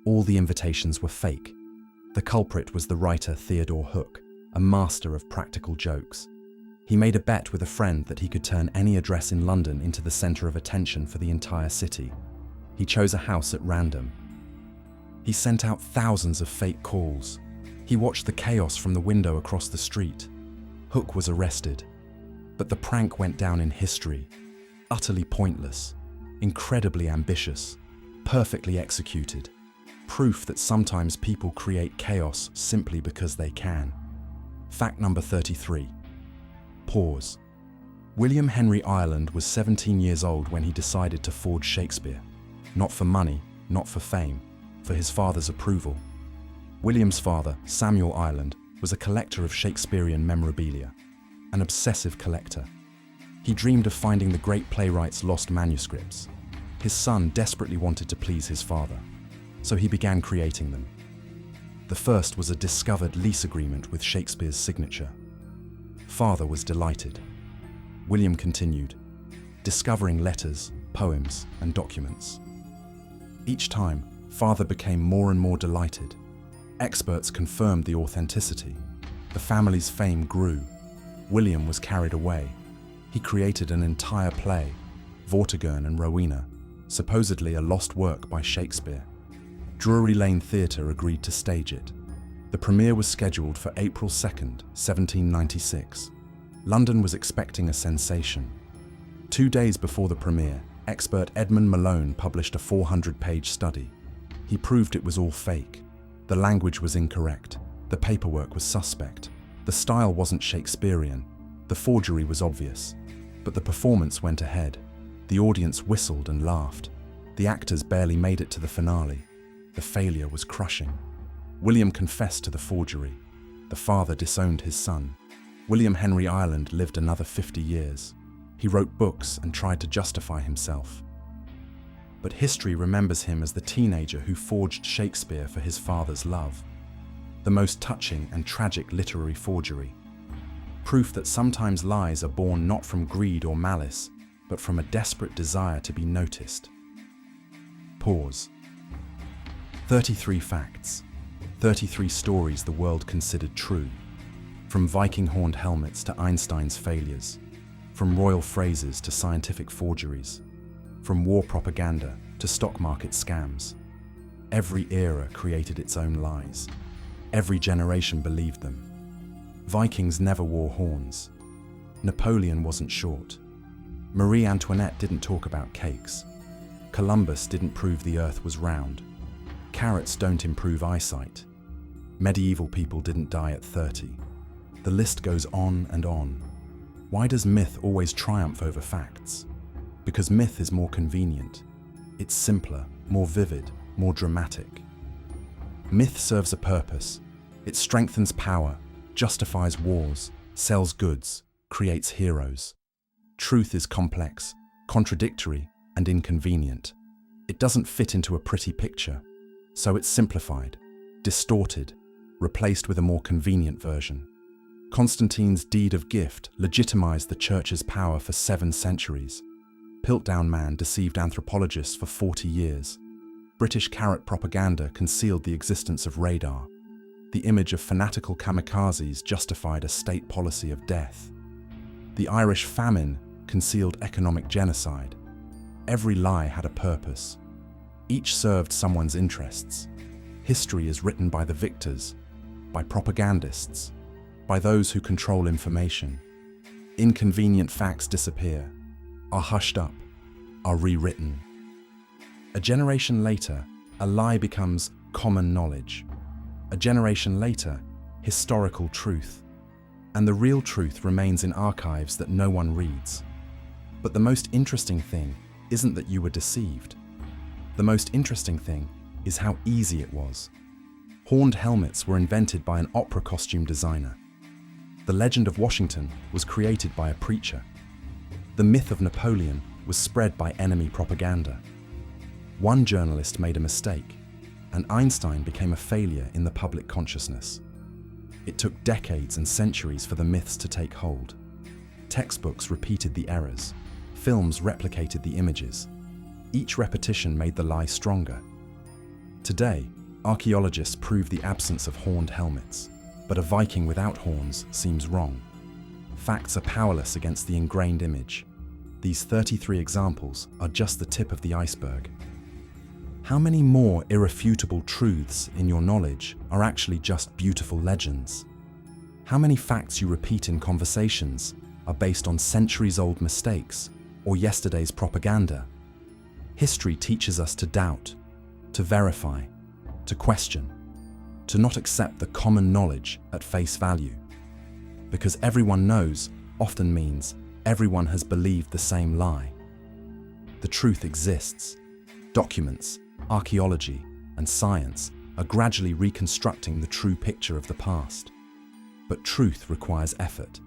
All the invitations were fake. The culprit was the writer Theodore Hook, a master of practical jokes. He made a bet with a friend that he could turn any address in London into the centre of attention for the entire city. He chose a house at random. He sent out thousands of fake calls. He watched the chaos from the window across the street. Hook was arrested. But the prank went down in history. Utterly pointless, incredibly ambitious, perfectly executed. Proof that sometimes people create chaos simply because they can. Fact number 33. Pause. William Henry Ireland was 17 years old when he decided to forge Shakespeare. Not for money, not for fame, for his father's approval. William's father, Samuel Ireland, was a collector of Shakespearean memorabilia, an obsessive collector. He dreamed of finding the great playwright's lost manuscripts. His son desperately wanted to please his father, so he began creating them. The first was a discovered lease agreement with Shakespeare's signature. Father was delighted. William continued, discovering letters, poems, and documents. Each time, father became more and more delighted. Experts confirmed the authenticity. The family's fame grew. William was carried away. He created an entire play, Vortigern and Rowena, supposedly a lost work by Shakespeare. Drury Lane Theatre agreed to stage it. The premiere was scheduled for April 2nd, 1796. London was expecting a sensation. 2 days before the premiere, expert Edmund Malone published a 400-page study. He proved it was all fake. The language was incorrect. The paperwork was suspect. The style wasn't Shakespearean. The forgery was obvious. But the performance went ahead. The audience whistled and laughed. The actors barely made it to the finale. The failure was crushing. William confessed to the forgery. The father disowned his son. William Henry Ireland lived another 50 years. He wrote books and tried to justify himself. But history remembers him as the teenager who forged Shakespeare for his father's love. The most touching and tragic literary forgery. Proof that sometimes lies are born not from greed or malice, but from a desperate desire to be noticed. Pause. 33 facts. 33 stories the world considered true. From Viking horned helmets to Einstein's failures. From royal phrases to scientific forgeries. From war propaganda to stock market scams. Every era created its own lies. Every generation believed them. Vikings never wore horns. Napoleon wasn't short. Marie Antoinette didn't talk about cakes. Columbus didn't prove the earth was round. Carrots don't improve eyesight. Medieval people didn't die at 30. The list goes on and on. Why does myth always triumph over facts? Because myth is more convenient. It's simpler, more vivid, more dramatic. Myth serves a purpose. It strengthens power, justifies wars, sells goods, creates heroes. Truth is complex, contradictory, and inconvenient. It doesn't fit into a pretty picture, so it's simplified, distorted, replaced with a more convenient version. Constantine's deed of gift legitimized the church's power for 7 centuries. Piltdown Man deceived anthropologists for 40 years. British carrot propaganda concealed the existence of radar. the image of fanatical kamikazes justified a state policy of death. The Irish famine concealed economic genocide. Every lie had a purpose. Each served someone's interests. History is written by the victors, by propagandists, by those who control information. Inconvenient facts disappear, are hushed up, are rewritten. A generation later, a lie becomes common knowledge. A generation later, historical truth. And the real truth remains in archives that no one reads. But the most interesting thing isn't that you were deceived. The most interesting thing is how easy it was. Horned helmets were invented by an opera costume designer. The legend of Washington was created by a preacher. The myth of Napoleon was spread by enemy propaganda. One journalist made a mistake, and Einstein became a failure in the public consciousness. It took decades and centuries for the myths to take hold. Textbooks repeated the errors. Films replicated the images. Each repetition made the lie stronger. Today, archaeologists prove the absence of horned helmets, but a Viking without horns seems wrong. Facts are powerless against the ingrained image. These 33 examples are just the tip of the iceberg. How many more irrefutable truths in your knowledge are actually just beautiful legends? How many facts you repeat in conversations are based on centuries-old mistakes or yesterday's propaganda? History teaches us to doubt, to verify, to question, to not accept the common knowledge at face value. Because everyone knows often means everyone has believed the same lie. The truth exists. Documents, archaeology, and science are gradually reconstructing the true picture of the past. But truth requires effort.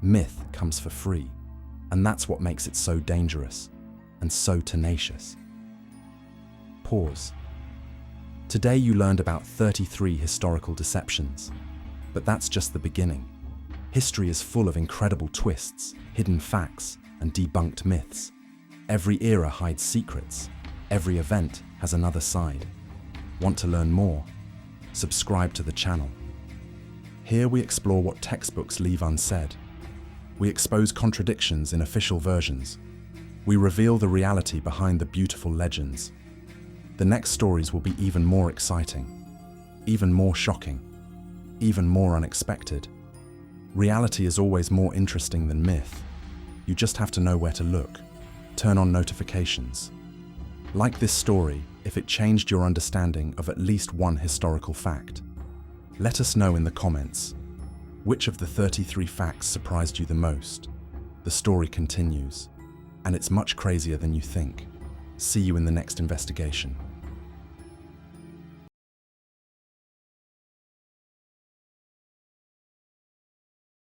Myth comes for free, and that's what makes it so dangerous and so tenacious. Pause. Today you learned about 33 historical deceptions, but that's just the beginning. History is full of incredible twists, hidden facts, and debunked myths. Every era hides secrets. Every event has another side. Want to learn more? Subscribe to the channel. Here we explore what textbooks leave unsaid. We expose contradictions in official versions. We reveal the reality behind the beautiful legends. The next stories will be even more exciting, even more shocking, even more unexpected. Reality is always more interesting than myth. You just have to know where to look. Turn on notifications. Like this story if it changed your understanding of at least one historical fact. Let us know in the comments. Which of the 33 facts surprised you the most? The story continues, and it's much crazier than you think. See you in the next investigation.